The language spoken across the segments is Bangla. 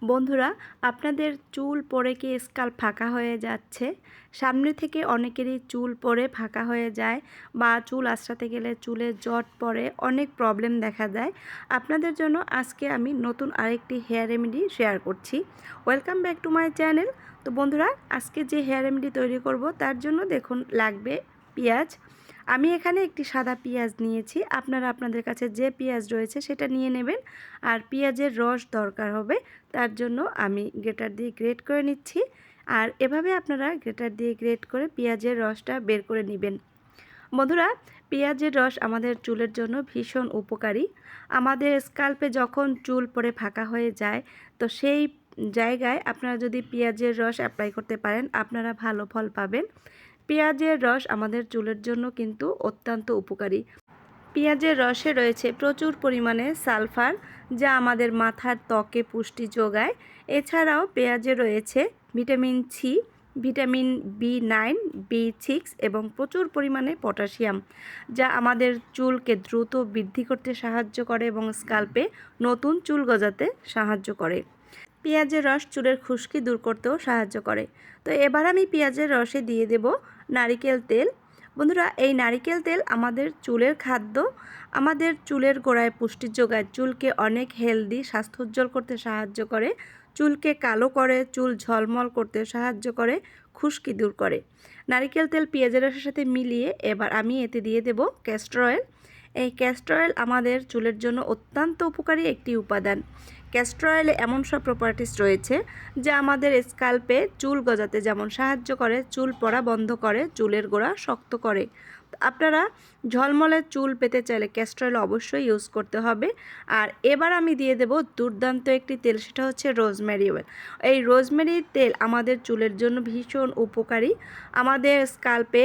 বন্ধুরা, আপনাদের চুল পড়ে কি স্কাল্প ফাঁকা হয়ে যাচ্ছে? সামনে থেকে অনেকেরই চুল পড়ে ফাঁকা হয়ে যায় বা চুল আঁচড়াতে গেলে চুলে জট পড়ে, অনেক প্রবলেম দেখা দেয়। আপনাদের জন্য আজকে আমি নতুন আরেকটি হেয়ার রেমেডি শেয়ার করছি। Welcome back to my channel. তো বন্ধুরা, আজকে যে হেয়ার রেমেডি তৈরি করব তার জন্য দেখুন লাগবে পেঁয়াজ। আমি এখানে একটি সাদা পেঁয়াজ নিয়েছি। আপনারা আপনাদের কাছে যে পেঁয়াজ রয়েছে সেটা নিয়ে নেবেন। আর পেঁয়াজের রস দরকার হবে, তার জন্য আমি গ্রেটার দিয়ে গ্রেট করে নিচ্ছি। আর এভাবে আপনারা গ্রেটার দিয়ে গ্রেট করে পেঁয়াজের রসটা বের করে নেবেন। বন্ধুরা, পেঁয়াজের রস আমাদের চুলের জন্য ভীষণ উপকারী। আমাদের স্কাল্পে যখন চুল পড়ে ফাঁকা হয়ে যায়, তো সেই জায়গায় আপনারা যদি পেঁয়াজের রস অ্যাপ্লাই করতে পারেন, আপনারা ভালো ফল পাবেন। পেঁয়াজের রস আমাদের চুলের জন্য কিন্তু অত্যন্ত উপকারী। পেঁয়াজের রসে রয়েছে প্রচুর পরিমাণে সালফার, যা আমাদের মাথার ত্বকে পুষ্টি যোগায়। এছাড়াও পেঁয়াজে রয়েছে ভিটামিন সি, ভিটামিন বি9, বি6 এবং প্রচুর পরিমাণে পটাশিয়াম, যা আমাদের চুলকে দ্রুত বৃদ্ধি করতে সাহায্য করে এবং স্কাল্পে নতুন চুল গজাতে সাহায্য করে। পেঁয়াজের রস চুলের খুশকি দূর করতেও সাহায্য করে। তো এবার আমি পেঁয়াজের রসে দিয়ে দেব নারিকেল তেল। বন্ধুরা, এই নারিকেল তেল আমাদের চুলের খাদ্য, আমাদের চুলের গোড়ায় পুষ্টি যোগায়, চুলকে অনেক হেলদি স্বাস্থ্যোজ্জ্বল করতে সাহায্য করে, চুলকে কালো করে, চুল ঝলমল করতে সাহায্য করে, খুশকি দূর করে। নারিকেল তেল পেঁয়াজের রসের সাথে মিলিয়ে এবার আমি এতে দিয়ে দেব ক্যাস্টর অয়েল। এই ক্যাস্টর অয়েল আমাদের চুলের জন্য অত্যন্ত উপকারী একটি উপাদান। ক্যাস্টর অয়েলে এমন সব প্রপার্টিস রয়েছে যা আমাদের স্কাল্পে চুল গজাতে যেমন সাহায্য করে, চুল পড়া বন্ধ করে, চুলের গোড়া শক্ত করে। আপনারা ঝলমলে চুল পেতে চাইলে ক্যাস্টর অয়েল অবশ্যই ইউজ করতে হবে। আর এবার আমি দিয়ে দেব দুর্দান্ত একটি তেল, সেটা হচ্ছে রোজমেরি অয়েল। এই রোজমেরি তেল আমাদের চুলের জন্য ভীষণ উপকারী। আমাদের স্কাল্পে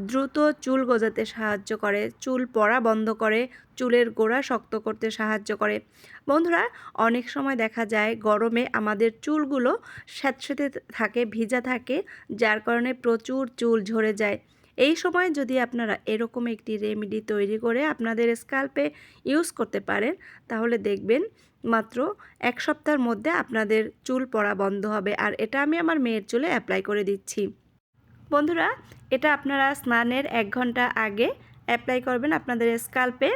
দ্রুত চুল গজাতে সাহায্য করে, চুল পড়া বন্ধ করে, চুলের গোড়া শক্ত করতে সাহায্য করে। বন্ধুরা, অনেক সময় দেখা যায় গরমে আমাদের চুলগুলো স্যাঁতসেঁতে থাকে, ভিজা থাকে, যার কারণে প্রচুর চুল ঝরে যায়। এই সময় যদি আপনারা এরকম একটি রেমেডি তৈরি করে আপনাদের স্কাল্পে ইউজ করতে পারেন, তাহলে দেখবেন মাত্র 1 সপ্তাহের মধ্যে আপনাদের চুল পড়া বন্ধ হবে। আর এটা আমি আমার মেয়ের চুলে অ্যাপ্লাই করে দিচ্ছি। বন্ধুরা, এটা আপনারা স্নানের 1 ঘন্টা আগে অ্যাপ্লাই করবেন আপনাদের স্কাল্পে।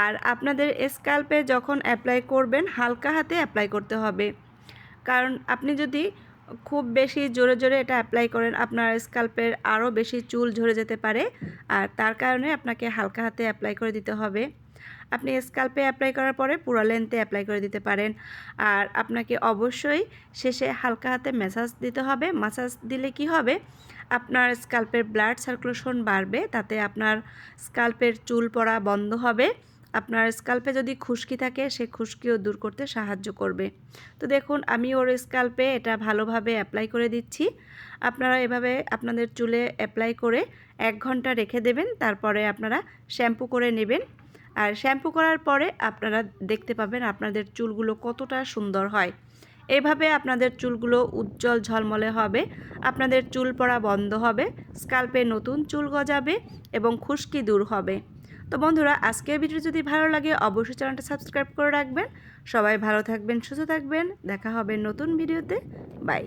আর আপনাদের স্কাল্পে যখন অ্যাপ্লাই করবেন, হালকা হাতে অ্যাপ্লাই করতে হবে। কারণ আপনি যদি খুব বেশি জোরে জোরে এটা অ্যাপ্লাই করেন, আপনার স্কাল্পের আরও বেশি চুল ঝরে যেতে পারে। আর তার কারণে আপনাকে হালকা হাতে অ্যাপ্লাই করে দিতে হবে। আপনি স্কাল্পে অ্যাপ্লাই করার পরে পুরো লেন্থে অ্যাপ্লাই করে দিতে পারেন। আর আপনাকে অবশ্যই শেষে হালকা হাতে ম্যাসাজ দিতে হবে। ম্যাসাজ দিলে কি হবে, আপনার স্কাল্পের ব্লাড সার্কুলেশন বাড়বে, তাতে আপনার স্কাল্পের চুল পড়া বন্ধ হবে। আপনার স্কাল্পে যদি খুশকি থাকে, সে খুশকিও দূর করতে সাহায্য করবে। তো দেখুন, আমি ওর স্কাল্পে এটা ভালোভাবে অ্যাপ্লাই করে দিচ্ছি। আপনারা এভাবে আপনাদের চুলে অ্যাপ্লাই করে 1 ঘন্টা রেখে দেবেন। তারপরে আপনারা শ্যাম্পু করে নেবেন। আর শ্যাম্পু করার পরে আপনারা দেখতে পাবেন আপনাদের চুলগুলো কতটা সুন্দর হয়। এইভাবে আপনাদের চুলগুলো উজ্জ্বল ঝলমলে হবে, আপনাদের চুল পড়া বন্ধ হবে, স্কাল্পে নতুন চুল গজাবে এবং খুশকি দূর হবে। তো বন্ধুরা, আজকের ভিডিও যদি ভালো লাগে অবশ্যই চ্যানেলটা সাবস্ক্রাইব করে রাখবেন। সবাই ভালো থাকবেন, সুস্থ থাকবেন। দেখা হবে নতুন ভিডিওতে। বাই।